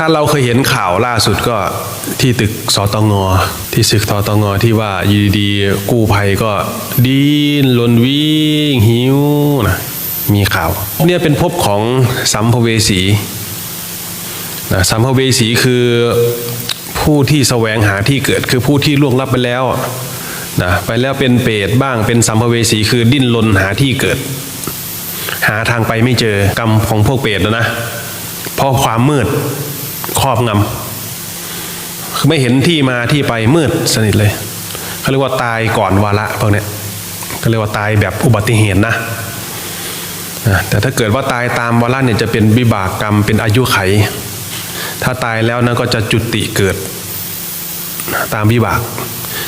ถ้าเราเคยเห็นข่าวล่าสุดก็ที่ตึกสตงที่ตึกสตงที่ว่าอยู่ดีๆกู้ภัยก็ดิ้นรนวิ่งหิวนะมีข่าวเนี่ยเป็นภพของสัมภเวสีนะสัมภเวสีคือผู้ที่แสวงหาที่เกิดคือผู้ที่ล่วงลับไปแล้วนะไปแล้วเป็นเปรตบ้างเป็นสัมภเวสีคือดิ้นรนหาที่เกิดหาทางไปไม่เจอกรรมของพวกเปรตนะเพราะความมืดครอบงำคือไม่เห็นที่มาที่ไปมืดสนิทเลยเขาเรียกว่าตายก่อนวาระพวกนี้เขาเรียกว่าตายแบบอุบัติเหตุนะแต่ถ้าเกิดว่าตายตามวาระเนี่ยจะเป็นวิบากกรรมเป็นอายุไขถ้าตายแล้วนะก็จะจุติเกิดตามวิบาก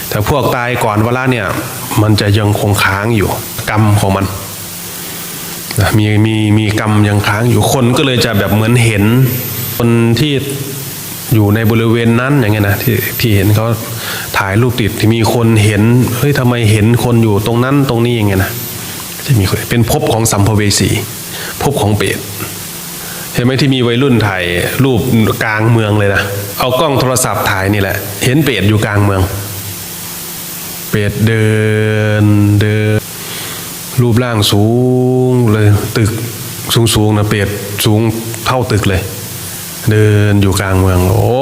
แต่พวกตายก่อนวาระเนี่ยมันจะยังคงค้างอยู่กรรมของมันมีกรรมยังค้างอยู่คนก็เลยจะแบบเหมือนเห็นคนที่อยู่ในบริเวณนั้นอย่างเงี้ยนะที่เห็นเขาถ่ายรูปติดที่มีคนเห็นเฮ้ยทำไมเห็นคนอยู่ตรงนั้นตรงนี้อย่างเงี้ยนะจะมีคนเป็นภพของสัมภเวสีภพของเปรตเห็นไหมที่มีวัยรุ่นถ่ายรูปกลางเมืองเลยนะเอากล้องโทรศัพท์ถ่ายนี่แหละเห็นเปรตอยู่กลางเมืองเปรตเดินรูปร่างสูงเลยตึกสูงนะเปรตสูงเท่าตึกเลยเดินอยู่กลางเมืองโอ้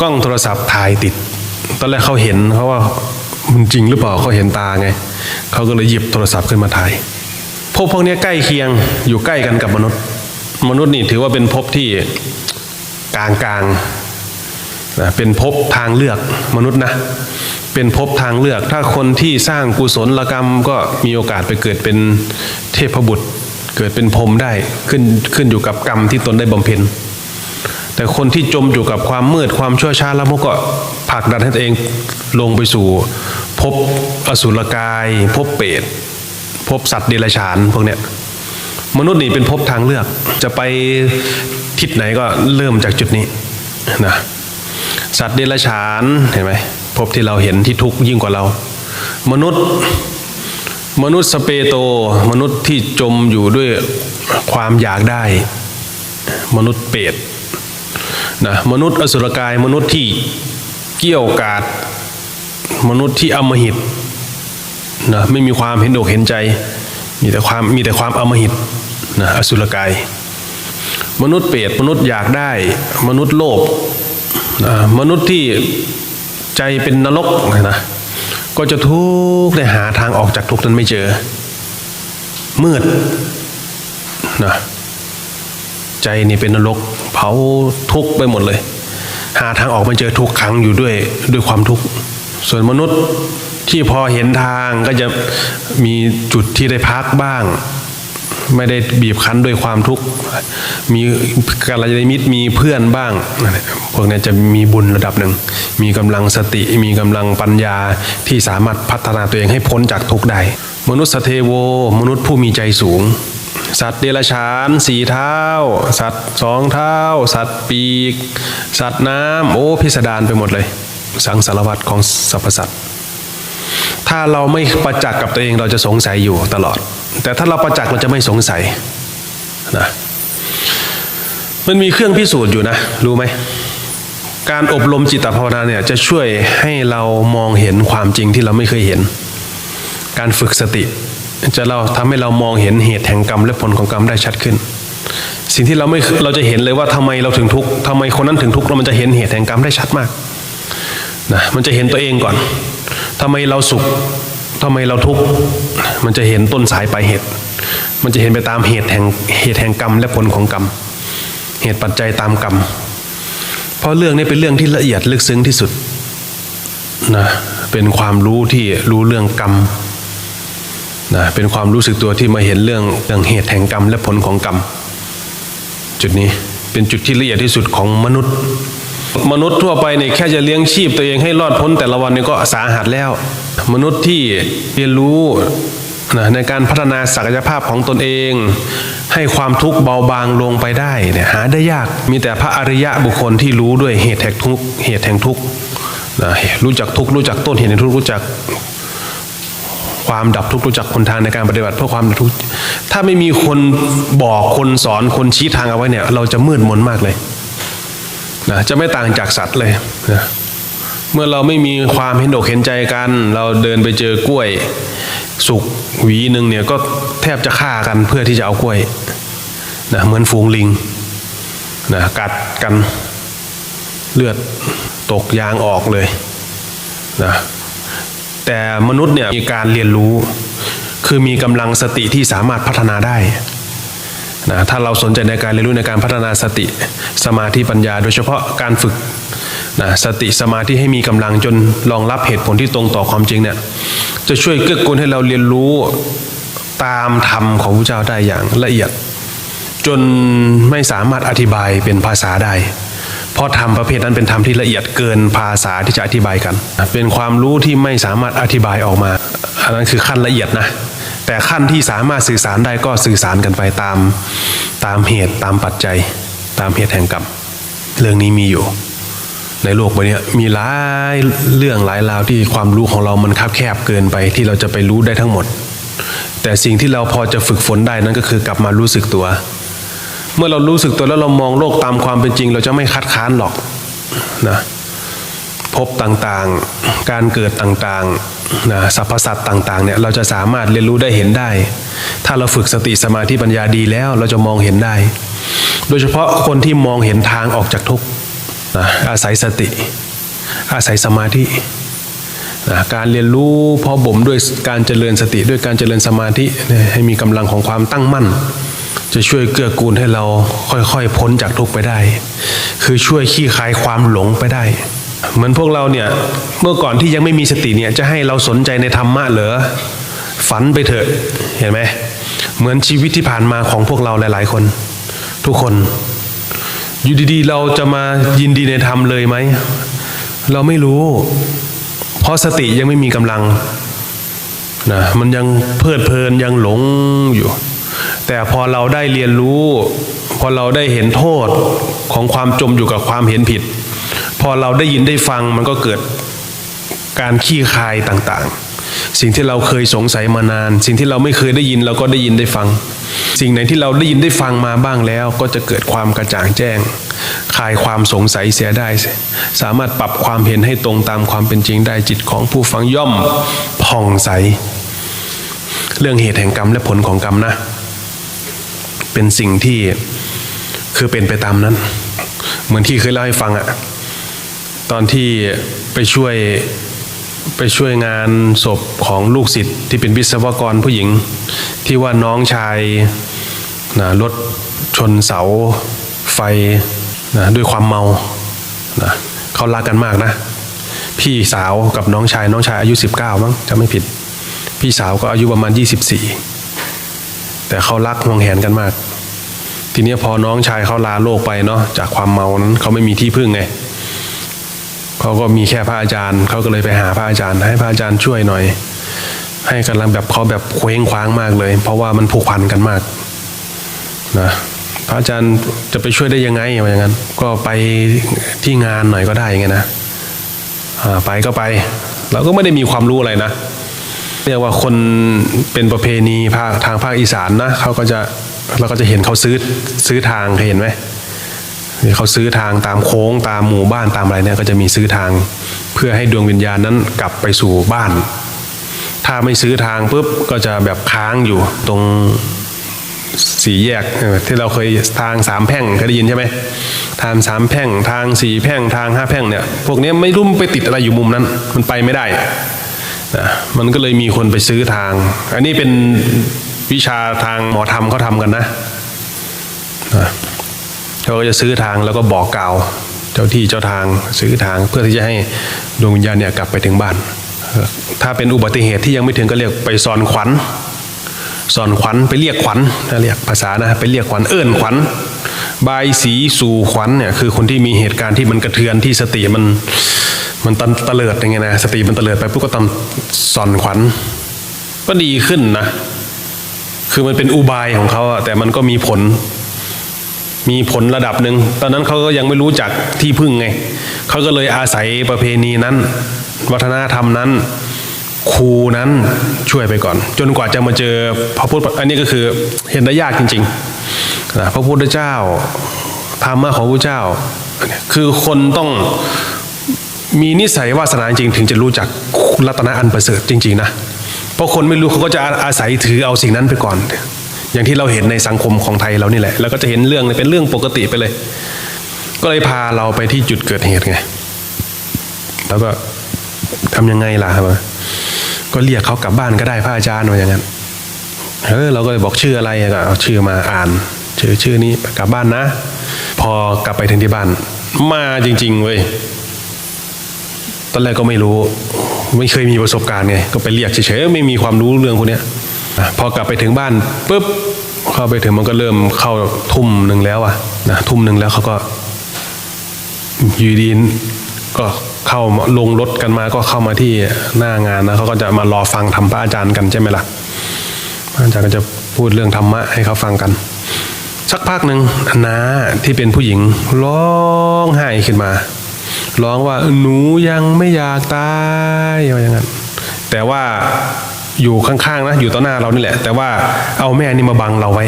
กล้องโทรศัพท์ถ่ายติดตอนแรกเขาเห็นเขาว่ามันจริงหรือเปล่าเขาเห็นตาไงเขาก็เลยหยิบโทรศัพท์ขึ้นมาถ่ายพวกนี้ใกล้เคียงอยู่ใกล้กันกับมนุษย์นี่ถือว่าเป็นภพที่กลางนะเป็นภพทางเลือกมนุษย์นะเป็นภพทางเลือกถ้าคนที่สร้างกุศลกรรมก็มีโอกาสไปเกิดเป็นเทพบุตรเกิดเป็นพรหมได้ขึ้นอยู่กับกรรมที่ตนได้บำเพ็ญแต่คนที่จมอยู่กับความมืดความชั่วช้าแล้วมันก็ผลักดันให้ตัวเองลงไปสู่ภพอสุรกายภพเปรตภพสัตว์เดรัจฉานพวกเนี้ยมนุษย์นี่เป็นภพทางเลือกจะไปทิศไหนก็เริ่มจากจุดนี้นะสัตว์เดรัจฉานเห็นไหมภพที่เราเห็นที่ทุกข์ยิ่งกว่าเรามนุษย์สเปโตมนุษย์ที่จมอยู่ด้วยความอยากได้มนุษย์เปรตนะมนุษย์อสุรกายมนุษย์ที่เกี้ยวกาดมนุษย์ที่อำมหิตนะไม่มีความเห็นอกเห็นใจมีแต่ความอำมหิตนะอสุรกายมนุษย์เปรตมนุษย์อยากได้มนุษย์โลภมนุษย์ที่ใจเป็นนรกนะก็จะทุกข์ได้หาทางออกจากทุกข์นั้นไม่เจอมืดนะใจนี่เป็นนรกเผาทุกข์ไปหมดเลยหาทางออกไม่เจอทุกขังอยู่ด้วยความทุกข์ส่วนมนุษย์ที่พอเห็นทางก็จะมีจุดที่ได้พักบ้างไม่ได้บีบคั้นด้วยความทุกข์มีกัลยาณมิตรมีเพื่อนบ้างพวกนี้จะมีบุญระดับหนึ่งมีกำลังสติมีกำลังปัญญาที่สามารถพัฒนาตัวเองให้พ้นจากทุกข์ได้มนุษย์เทโวมนุษย์ผู้มีใจสูงสัตว์เดรัจฉาน4 เท้าสัตว์2 เท้าสัตว์ปีกสัตว์น้ำโอ้พิสดารไปหมดเลยสังสารวัฏของสรรพสัตว์ถ้าเราไม่ประจักษ์กับตัวเองเราจะสงสัยอยู่ตลอดแต่ถ้าเราประจักษ์เราจะไม่สงสัยนะมันมีเครื่องพิสูจน์อยู่นะรู้ไหมการอบรมจิตภาวนาเนี่ยจะช่วยให้เรามองเห็นความจริงที่เราไม่เคยเห็นการฝึกสติเราทำให้เรามองเห็นเหตุแห่งกรรมและผลของกรรมได้ชัดขึ้นสิ่งที่เราจะเห็นเลยว่าทำไมเราถึงทุกข์ทำไมคนนั้นถึงทุกข์แล้วมันจะเห็นเหตุแห่งกรรมได้ชัดมากนะมันจะเห็นตัวเองก่อนทำไมเราสุขทำไมเราทุกข์มันจะเห็นต้นสายปลายเหตุมันจะเห็นไปตามเหตุแห่งกรรมและผลของกรรมเหตุปัจจัยตามกรรมเพราะเรื่องนี้เป็นเรื่องที่ละเอียดลึกซึ้งที่สุดนะเป็นความรู้ที่รู้เรื่องกรรมนะเป็นความรู้สึกตัวที่มาเห็นเรื่องเหตุแห่งกรรมและผลของกรรมจุดนี้เป็นจุดที่ละเอียดที่สุดของมนุษย์ทั่วไปเนี่ยแค่จะเลี้ยงชีพตัวเองให้รอดพ้นแต่ละวันนี่ก็สาหัสแล้วมนุษย์ที่เรียนรู้นะในการพัฒนาศักยภาพของตนเองให้ความทุกข์เบาบางลงไปได้เนี่ยหาได้ยากมีแต่พระอริยะบุคคลที่รู้ด้วยเหตุแห่งทุกข์นะรู้จักทุกข์รู้จักต้นเหตุแห่งทุกข์รู้จักความดับทุกข์รู้จักคนทางในการปฏิบัติเพื่อความดับทุกข์ถ้าไม่มีคนบอกคนสอนคนชี้ทางเอาไว้เนี่ยเราจะมืดมนมากเลย นะจะไม่ต่างจากสัตว์เลยนะเมื่อเราไม่มีความเห็นอกเห็นใจกันเราเดินไปเจอกล้วยสุกหวีหนึ่งเนี่ยก็แทบจะฆ่ากันเพื่อที่จะเอากล้วยนะเหมือนฝูงลิงนะกัดกันเลือดตกยางออกเลยนะแต่มนุษย์เนี่ยมีการเรียนรู้คือมีกำลังสติที่สามารถพัฒนาได้นะถ้าเราสนใจในการเรียนรู้ในการพัฒนาสติสมาธิปัญญาโดยเฉพาะการฝึกนะสติสมาธิให้มีกำลังจนรองรับเหตุผลที่ตรงต่อความจริงเนี่ยจะช่วยเกื้อกูลให้เราเรียนรู้ตามธรรมของพระเจ้าได้อย่างละเอียดจนไม่สามารถอธิบายเป็นภาษาได้เพราะธรรมประเภทนั้นเป็นธรรมที่ละเอียดเกินภาษาที่จะอธิบายกันเป็นความรู้ที่ไม่สามารถอธิบายออกมาอันนั้นคือขั้นละเอียดนะแต่ขั้นที่สามารถสื่อสารได้ก็สื่อสารกันไปตามเหตุตามปัจจัยตามเหตุแห่งกรรมเรื่องนี้มีอยู่ในโลกใบนี้มีหลายเรื่องหลายราวที่ความรู้ของเรามันคับแคบเกินไปที่เราจะไปรู้ได้ทั้งหมดแต่สิ่งที่เราพอจะฝึกฝนได้นั่นก็คือกลับมารู้สึกตัวเมื่อเรารู้สึกตัวแล้วเรามองโลกตามความเป็นจริงเราจะไม่คัดค้านหรอกนะภพต่างๆการเกิดต่างๆนะสรรพสัตว์ต่างๆเนี่ยเราจะสามารถเรียนรู้ได้เห็นได้ถ้าเราฝึกสติสมาธิปัญญาดีแล้วเราจะมองเห็นได้โดยเฉพาะคนที่มองเห็นทางออกจากทุกข์นะอาศัยสติอาศัยสมาธินะการเรียนรู้พอบ่มด้วยการเจริญสติด้วยการเจริญสมาธิให้มีกำลังของความตั้งมั่นจะช่วยเกื้อกูลให้เราค่อยๆพ้นจากทุกข์ไปได้คือช่วยขี้คายความหลงไปได้เหมือนพวกเราเนี่ยเมื่อก่อนที่ยังไม่มีสติเนี่ยจะให้เราสนใจในธรรมะเหรอฝันไปเถอะเห็นไหมเหมือนชีวิตที่ผ่านมาของพวกเราหลายๆคนทุกคนอยู่ดีๆเราจะมายินดีในธรรมเลยไหมเราไม่รู้เพราะสติยังไม่มีกำลังนะมันยังเพลิดเพลินยังหลงอยู่แต่พอเราได้เรียนรู้พอเราได้เห็นโทษของความจมอยู่กับความเห็นผิดพอเราได้ยินได้ฟังมันก็เกิดการขี้คายต่างๆสิ่งที่เราเคยสงสัยมานานสิ่งที่เราไม่เคยได้ยินเราก็ได้ยินได้ฟังสิ่งไหนที่เราได้ยินได้ฟังมาบ้างแล้วก็จะเกิดความกระจ่างแจ้งคลายความสงสัยเสียได้สามารถปรับความเห็นให้ตรงตามความเป็นจริงได้จิตของผู้ฟังย่อมผ่องใสเรื่องเหตุแห่งกรรมและผลของกรรมนะเป็นสิ่งที่คือเป็นไปตามนั้นเหมือนที่เคยเล่าให้ฟังอะตอนที่ไปช่วยงานศพของลูกศิษย์ที่เป็นวิศวกรผู้หญิงที่ว่าน้องชายนะรถชนเสาไฟนะด้วยความเมานะเขารักกันมากนะพี่สาวกับน้องชายอายุ19มั้งจำไม่ผิดพี่สาวก็อายุประมาณ24แต่เขารักห่วงแหนกันมากทีนี้พอน้องชายเขาลาโลกไปเนาะจากความเมานั้นเขาไม่มีที่พึ่งไงเขาก็มีแค่พระอาจารย์เขาก็เลยไปหาพระอาจารย์ให้พระอาจารย์ช่วยหน่อยให้กำลังแบบเขาแบบเคว้งคว้างมากเลยเพราะว่ามันผูกพันกันมากนะพระอาจารย์จะไปช่วยได้ยังไงอย่างนั้นก็ไปที่งานหน่อยก็ได้ไงนะไปก็ไปเราก็ไม่ได้มีความรู้อะไรนะเรียกว่าคนเป็นประเพณีทางภาคอีสานนะเราก็จะเห็นเขาซื้อทางเคยเห็นไหมเขาซื้อทางตามโค้งตามหมู่บ้านตามอะไรเนี่ยก็จะมีซื้อทางเพื่อให้ดวงวิญญาณนั้นกลับไปสู่บ้านถ้าไม่ซื้อทางปุ๊บก็จะแบบค้างอยู่ตรงสี่แยกที่เราเคยทาง3แพร่งเคยได้ยินใช่ไหมทาง3แพร่งทาง4แพร่งทาง5แพร่งเนี่ยพวกนี้ไม่รู้ไปติดอะไรอยู่มุมนั้นมันไปไม่ได้นะมันก็เลยมีคนไปซื้อทางอันนี้เป็นวิชาทางหมอธรรมเขาทำกันนะเขาก็จะซื้อทางแล้วก็บอกกล่าวเจ้าที่เจ้าทางซื้อทางเพื่อที่จะให้ดวงวิญญาณเนี่ยกลับไปถึงบ้านถ้าเป็นอุบัติเหตุที่ยังไม่ถึงก็เรียกไปสอนขวัญไปเรียกขวัญเรียกภาษานะไปเรียกขวัญเอิ้นขวัญบายสีสู่ขวัญเนี่ยคือคนที่มีเหตุการณ์ที่มันกระเทือนที่สติมันตะเลิดอย่างเงี้ยนะสติมันตะเลิดไปปุ๊บก็ทำสอนขวัญก็ดีขึ้นนะคือมันเป็นอุบายของเขาแต่มันก็มีผลระดับหนึ่งตอนนั้นเขาก็ยังไม่รู้จักที่พึ่งไงเขาก็เลยอาศัยประเพณีนั้นวัฒนธรรมนั้นครูนั้นช่วยไปก่อนจนกว่าจะมาเจอพระพุทธอันนี้ก็คือเห็นได้ยากจริงๆนะพระพุทธเจ้า ธรรมะของพระเจ้าคือคนต้องมีนิสัยวาสนาจริงถึงจะรู้จักรัตนะอันประเสริฐจริงๆนะเพราะคนไม่รู้เขาก็จะอาศัยถือเอาสิ่งนั้นไปก่อนอย่างที่เราเห็นในสังคมของไทยเรานี่แหละแล้วก็จะเห็นเรื่องเป็นเรื่องปกติไปเลยก็เลยพาเราไปที่จุดเกิดเหตุไงแล้วก็ทำยังไงล่ะครับก็เรียกเขากลับบ้านก็ได้พระอาจารย์ว่าอย่างนั้นเราก็เลยบอกชื่ออะไรก็เอาชื่อมาอ่านชื่อนี้กลับบ้านนะพอกลับไปถึงที่บ้านมาจริงๆเว้ยตอนแรกก็ไม่รู้ไม่เคยมีประสบการณ์ไงก็ไปเรียกเฉยๆไม่มีความรู้เรื่องพวกนี้พอกลับไปถึงบ้านปุ๊บเข้าไปถึงมันก็เริ่มเข้าทุ่มหนึ่งแล้วนะทุ่มหนึ่งแล้วเขาก็อยู่ดีก็เข้าลงรถกันมาก็เข้ามาที่หน้างานนะเขาก็จะมารอฟังธรรมพระอาจารย์กันใช่ไหมล่ะพระอาจารย์ก็จะพูดเรื่องธรรมะให้เขาฟังกันสักพักหนึ่งน้าที่เป็นผู้หญิงร้องไห้ขึ้นมาร้องว่าหนูยังไม่อยากตายอย่างนั้นแต่ว่าอยู่ข้างๆนะอยู่ต่อหน้าเรานี่แหละแต่ว่าเอาแม่นี่มาบังเราไว้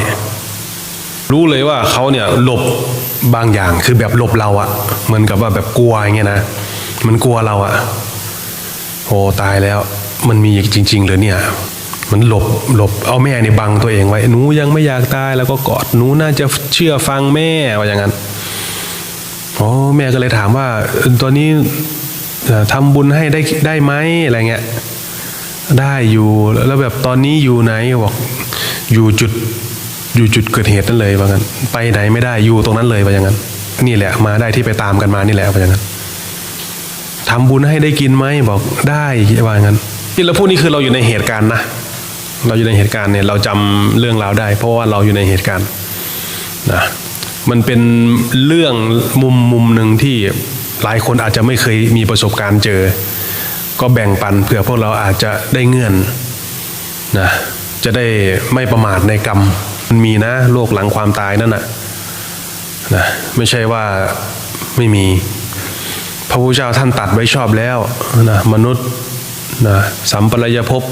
รู้เลยว่าเขาเนี่ยหลบบางอย่างคือแบบหลบเราอะเหมือนกับว่าแบบกลัวอย่างเงี้ยนะมันกลัวเราอะโอ้ตายแล้วมันมีจริงๆเลยเนี่ยมันหลบเอาแม่นี่บังตัวเองไว้หนูยังไม่อยากตายแล้วก็กอดหนูน่าจะเชื่อฟังแม่ว่าอย่างนั้นอ๋อแม่ก็เลยถามว่าตอนนี้ทำบุญให้ได้ไหมอะไรเงี้ยได้อยู่แล้วแบบตอนนี้อยู่ไหนบอกอยู่จุดเกิดเหตุนั่นเลยว่างั้นไปไหนไม่ได้อยู่ตรงนั้นเลยว่าอย่างนั้นนี่แหละมาได้ที่ไปตามกันมานี่แหละว่าอย่างนั้นทำบุญให้ได้กินไหมบอกได้ว่าอย่างนั้นที่เราพูดนี่คือเราอยู่ในเหตุการณ์นะเราอยู่ในเหตุการณ์เนี่ยเราจำเรื่องราวได้เพราะว่าเราอยู่ในเหตุการณ์นะมันเป็นเรื่องมุมหนึ่งที่หลายคนอาจจะไม่เคยมีประสบการณ์เจอก็แบ่งปันเผื่อพวกเราอาจจะได้เงื่อนนะจะได้ไม่ประมาทในกรรมมันมีนะโลกหลังความตายนั่นนะไม่ใช่ว่าไม่มีพระพุทธเจ้าท่านตัดไว้ชอบแล้วนะมนุษย์นะสัมปรายภพ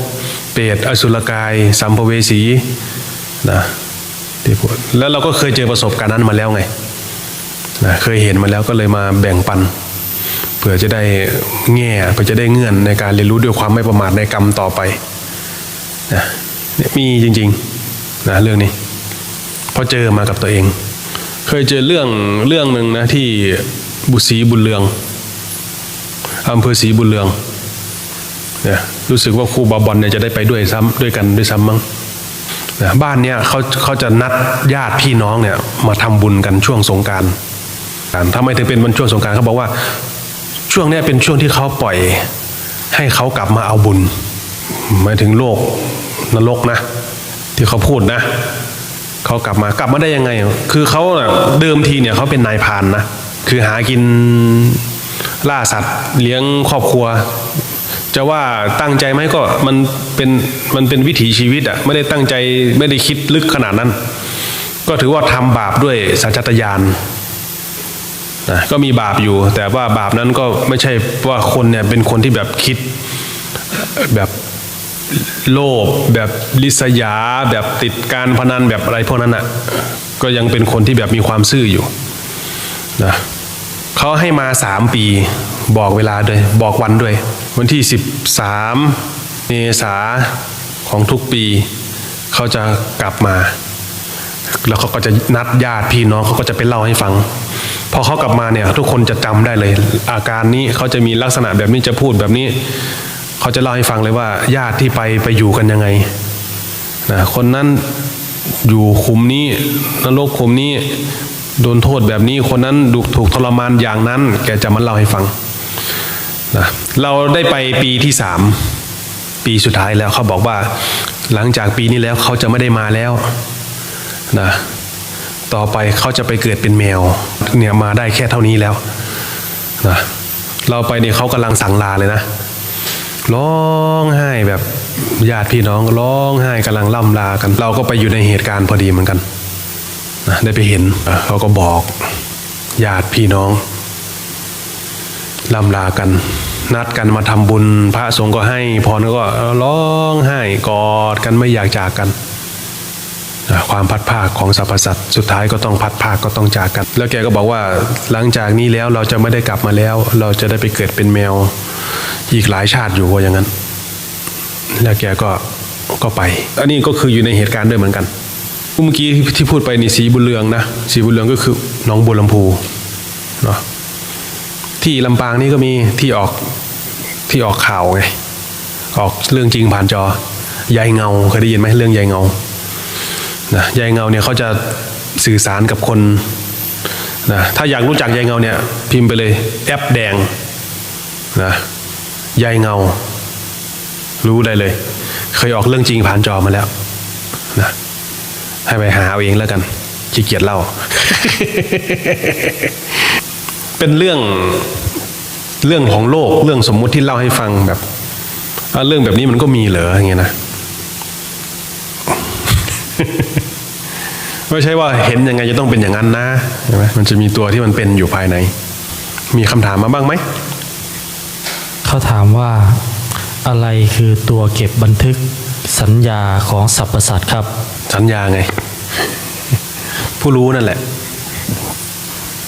เปรตอสุรกายสัมภเวสีนะที่พูดแล้วเราก็เคยเจอประสบการณ์นั้นมาแล้วไงนะเคยเห็นมาแล้วก็เลยมาแบ่งปันเพื่อจะได้แง่เพื่อจะได้เงื่อนในการเรียนรู้ด้วยความไม่ประมาทในกรรมต่อไปนะมีจริงๆนะเรื่องนี้พอเจอมากับตัวเองเคยเจอเรื่องหนึ่งนะที่ศรีบุญเรืองอำเภอศรีบุญเรืองเนี่ยรู้สึกว่าครูบาบอลเนี่ยจะได้ไปด้วยกันด้วยซ้ำมั้งนะบ้านเนี่ยเขาจะนัดญาติพี่น้องเนี่ยมาทำบุญกันช่วงสงกรานต์ทำไมถึงเป็นวันช่วงสงกรานต์เขาบอกว่าช่วงนี้เป็นช่วงที่เขาปล่อยให้เขากลับมาเอาบุญหมายถึงโลกนรกนะที่เขาพูดนะเขากลับมาได้ยังไงคือเขาเดิมทีเนี่ยเขาเป็นนายพรานนะคือหากินล่าสัตว์เลี้ยงครอบครัวจะว่าตั้งใจไหมก็มันเป็นวิถีชีวิตอ่ะไม่ได้ตั้งใจไม่ได้คิดลึกขนาดนั้นก็ถือว่าทำบาปด้วยสัญชาตญาณนะก็มีบาปอยู่แต่ว่าบาปนั้นก็ไม่ใช่ว่าคนเนี่ยเป็นคนที่แบบคิดแบบโลภแบบลิษยาแบบติดการพนันแบบอะไรพวกนั้นอ่ะก็ยังเป็นคนที่แบบมีความซื่ออยู่นะเขาให้มา3 ปีบอกเวลาด้วยบอกวันด้วยวันที่13 เมษาของทุกปีเขาจะกลับมาแล้วเขาก็จะนัดญาติพี่น้องเขาก็จะไปเล่าให้ฟังพอเขากลับมาเนี่ยทุกคนจะจำได้เลยอาการนี้เขาจะมีลักษณะแบบนี้จะพูดแบบนี้เขาจะเล่าให้ฟังเลยว่าญาติที่ไปอยู่กันยังไงนะคนนั้นอยู่ขุมนี้นรกขุมนี้โดนโทษแบบนี้คนนั้นถูกทรมานอย่างนั้นแกจะมาเล่าให้ฟังนะเราได้ไปปีที่3 ปีสุดท้ายแล้วเขาบอกว่าหลังจากปีนี้แล้วเขาจะไม่ได้มาแล้วนะต่อไปเขาจะไปเกิดเป็นแมวเนี่ยมาได้แค่เท่านี้แล้วนะเราไปเนี่ยเขากำลังสั่งลาเลยนะร้องไห้แบบญาติพี่น้องร้องไห้กำลังล่ำลากันเราก็ไปอยู่ในเหตุการณ์พอดีเหมือนกันนะได้ไปเห็นเขาก็บอกญาติพี่น้องล่ำลากันนัดกันมาทำบุญพระสงฆ์ก็ให้พรก็ร้องไห้กอดกันไม่อยากจากกัน ความพัดภาคของสรรพสัตว์สุดท้ายก็ต้องพัดภาคก็ต้องจากกันแล้วแกก็บอกว่าหลังจากนี้แล้วเราจะไม่ได้กลับมาแล้วเราจะได้ไปเกิดเป็นแมวอีกหลายชาติอยู่ว่าอย่างนั้นแล้วแกก็ไปอันนี้ก็คืออยู่ในเหตุการณ์ด้วยเหมือนกันเมื่อกี้ที่พูดไปนี่สีบุญเรืองนะสีบุญเรืองก็คือหนองบัวลำพูเนาะที่ลำปางนี่ก็มีที่ออกข่าวไงออกเรื่องจริงผ่านจอยายเงาเคยได้ยินไหมเรื่องยายเงานะยายเงาเนี่ยเขาจะสื่อสารกับคนนะถ้าอยากรู้จักยายเงาเนี่ยพิมพ์ไปเลยแอปแดงนะยายเงารู้ได้เลยเคยออกเรื่องจริงผ่านจอมาแล้วนะให้ไปหาเอาเองแล้วกันขี้เกียจเล่า เป็นเรื่องของโลกเรื่องสมมุติที่เล่าให้ฟังแบบเรื่องแบบนี้มันก็มีเหรออย่างเงี้ยนะ ไม่ใช่ว่าเห็นยังไงจะต้องเป็นอย่างนั้นนะใช่ไหมมันจะมีตัวที่มันเป็นอยู่ภายในมีคำถามมาบ้างไหมเขาถามว่าอะไรคือตัวเก็บบันทึกสัญญาของสรรพสัตว์ครับสัญญาไง ผู้รู้นั่นแหละ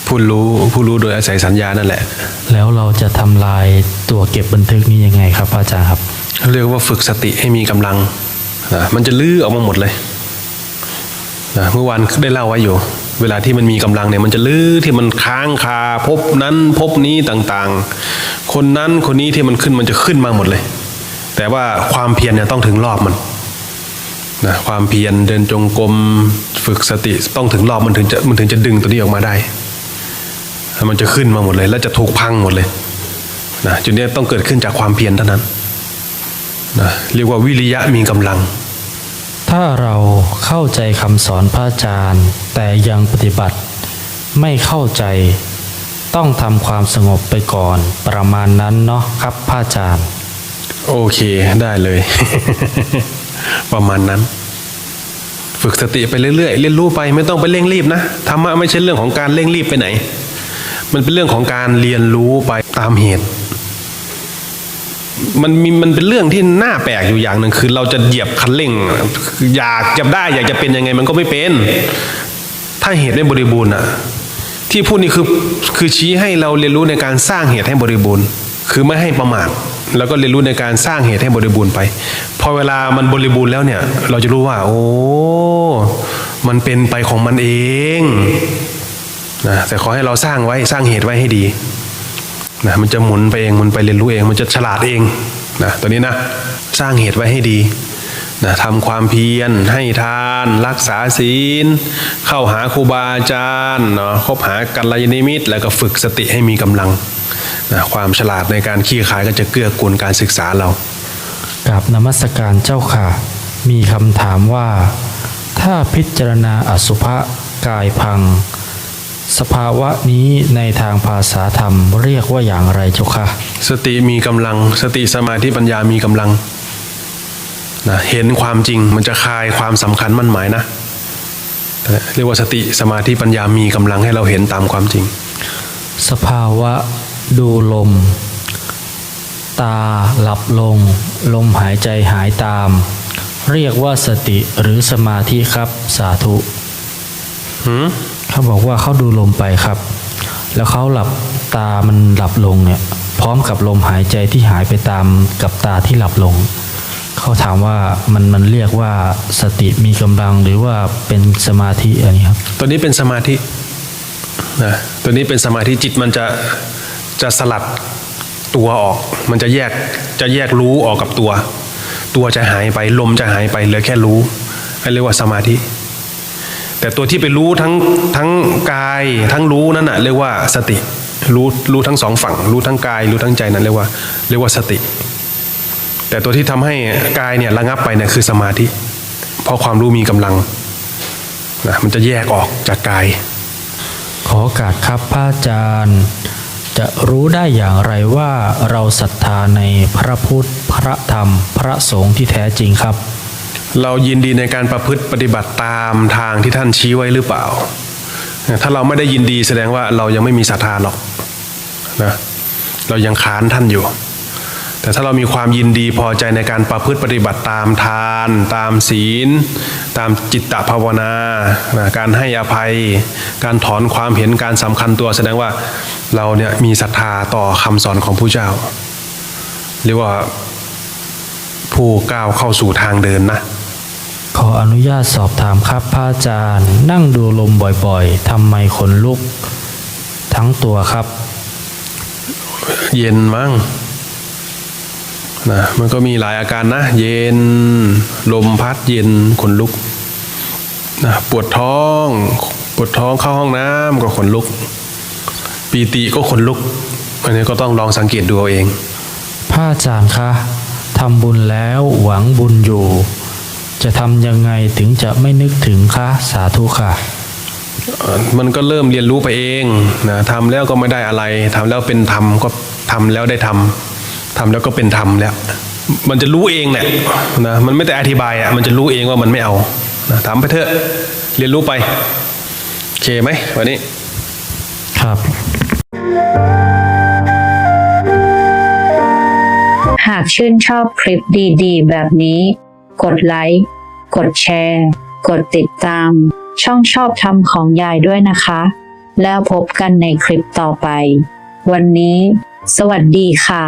ผู้รู้โดยอาศัยสัญญานั่นแหละแล้วเราจะทำลายตัวเก็บบันทึกนี้ยังไงครับอาจารย์ครับเรียกว่าฝึกสติให้มีกำลังนะมันจะลื้อออกมาหมดเลยนะเมื่อวานได้เล่าไว้อยู่เวลาที่มันมีกำลังเนี่ยมันจะลื้อที่มันค้างคาพบนั้นพบนี้ต่างๆคนนั้นคนนี้ที่มันขึ้นมันจะขึ้นมาหมดเลยแต่ว่าความเพียรเนี่ยต้องถึงรอบมันนะความเพียรเดินจงกรมฝึกสติต้องถึงรอบมันถึงจะดึงตัวนี้ออกมาได้มันจะขึ้นมาหมดเลยแล้วจะถูกพังหมดเลยนะจุดนี้ต้องเกิดขึ้นจากความเพียรเท่านั้นนะเรียกว่าวิริยะมีกำลังถ้าเราเข้าใจคำสอนพระอาจารย์แต่ยังปฏิบัติไม่เข้าใจต้องทำความสงบไปก่อนประมาณนั้นเนาะครับพระอาจารย์โอเคได้เลย ประมาณนั้นฝึกสติไปเรื่อยๆเรียนรู้ไปไม่ต้องไปเร่งรีบนะธรรมะไม่ใช่เรื่องของการเร่งรีบไปไหนมันเป็นเรื่องของการเรียนรู้ไปตามเหตุมันเป็นเรื่องที่น่าแปลกอยู่อย่างหนึ่งคือเราจะเหยียบคันเร่งอยากจะได้อยากจะเป็นยังไงมันก็ไม่เป็นถ้าเหตุไม่บริบูรณ์อ่ะที่พูดนี่คือชี้ให้เราเรียนรู้ในการสร้างเหตุให้บริบูรณ์คือไม่ให้ประมาทแล้วก็เรียนรู้ในการสร้างเหตุให้บริบูรณ์ไปพอเวลามันบริบูรณ์แล้วเนี่ยเราจะรู้ว่าโอ้มันเป็นไปของมันเองนะแต่ขอให้เราสร้างเหตุไว้ให้ดีนะมันจะหมุนไปเองมันไปเรียนรู้เองมันจะฉลาดเองนะตัวนี้นะสร้างเหตุไว้ให้ดีนะทำความเพียรให้ทานรักษาศีลเข้าหาครูบาอาจารย์เนาะคบหากัลยาณมิตรแล้วก็ฝึกสติให้มีกำลังนะความฉลาดในการขี้ขายก็จะเกื้อกูลการศึกษาเรากราบนมัสการเจ้าค่ะมีคำถามว่าถ้าพิจารณาอสุภกายพังสภาวะนี้ในทางภาษาธรรมเรียกว่าอย่างไรเจ้าค่ะสติมีกำลังสติสมาธิปัญญามีกำลังนะเห็นความจริงมันจะคลายความสำคัญมั่นหมายนะเรียกว่าสติสมาธิปัญญามีกำลังให้เราเห็นตามความจริงสภาวะดูลมตาหลับลงลมหายใจหายตามเรียกว่าสติหรือสมาธิครับสาธุเขาบอกว่าเขาดูลมไปครับแล้วเขาหลับตามันหลับลงเนี่ยพร้อมกับลมหายใจที่หายไปตามกับตาที่หลับลงเขาถามว่ามันเรียกว่าสติมีกำลังหรือว่าเป็นสมาธิอะไรครับตัวนี้เป็นสมาธินะตัวนี้เป็นสมาธิจิตมันจะสลัดตัวออกมันจะแยกรู้ออกกับตัวจะหายไปลมจะหายไปเหลือแค่รู้เรียกว่าสมาธิแต่ตัวที่ไปรู้ทั้งกายทั้งรู้นั่นน่ะเรียกว่าสติรู้ทั้งสองฝั่งรู้ทั้งกายรู้ทั้งใจนั่นเรียกว่าสติแต่ตัวที่ทำให้กายเนี่ยระงับไปเนี่ยคือสมาธิเพราะความรู้มีกำลังนะมันจะแยกออกจากกายขอโอกาสครับพระอาจารย์จะรู้ได้อย่างไรว่าเราศรัทธาในพระพุทธพระธรรมพระสงฆ์ที่แท้จริงครับเรายินดีในการประพฤติปฏิบัติตามทางที่ท่านชี้ไว้หรือเปล่าถ้าเราไม่ได้ยินดีแสดงว่าเรายังไม่มีศรัทธาหรอกนะเรายังค้านท่านอยู่ แต่ถ้าเรามีความยินดีพอใจในการประพฤติปฏิบัติตามทานตามศีลตามจิตตภาวนาการให้อภัยการถอนความเห็นการสำคัญตัวแสดงว่าเราเนี่ยมีศรัทธาต่อคำสอนของผู้เจ้าเรียกว่าผู้ก้าวเข้าสู่ทางเดินนะ ขออนุญาตสอบถามครับพระอาจารย์นั่งดูลมบ่อยๆทำไมขนลุกทั้งตัวครับ เย็นมั้งนะมันก็มีหลายอาการนะเย็นลมพัดเย็นขนลุกนะปวดท้องเข้าห้องน้ำก็ขนลุกปีติก็ขนลุกอันนี้ก็ต้องลองสังเกตดูเอาเอง พระอาจารย์คะทำบุญแล้วหวังบุญอยู่ จะทำยังไงถึงจะไม่นึกถึงคะสาธุค่ะ มันก็เริ่มเรียนรู้ไปเองนะทำแล้วก็ไม่ได้อะไรทำแล้วเป็นธรรมก็ทำแล้วได้ทำทำแล้วก็เป็นธรรมแล้วมันจะรู้เองแหละนะมันไม่แต่อธิบายอ่ะมันจะรู้เองว่ามันไม่เอานะทำไปเถอะเรียนรู้ไปโอเคไหมวันนี้ ครับ หากชื่นชอบคลิปดีๆแบบนี้กดไลค์กดแชร์กดติดตามช่องชอบธรรมของยายด้วยนะคะ แล้วพบกันในคลิปต่อไปวันนี้สวัสดีค่ะ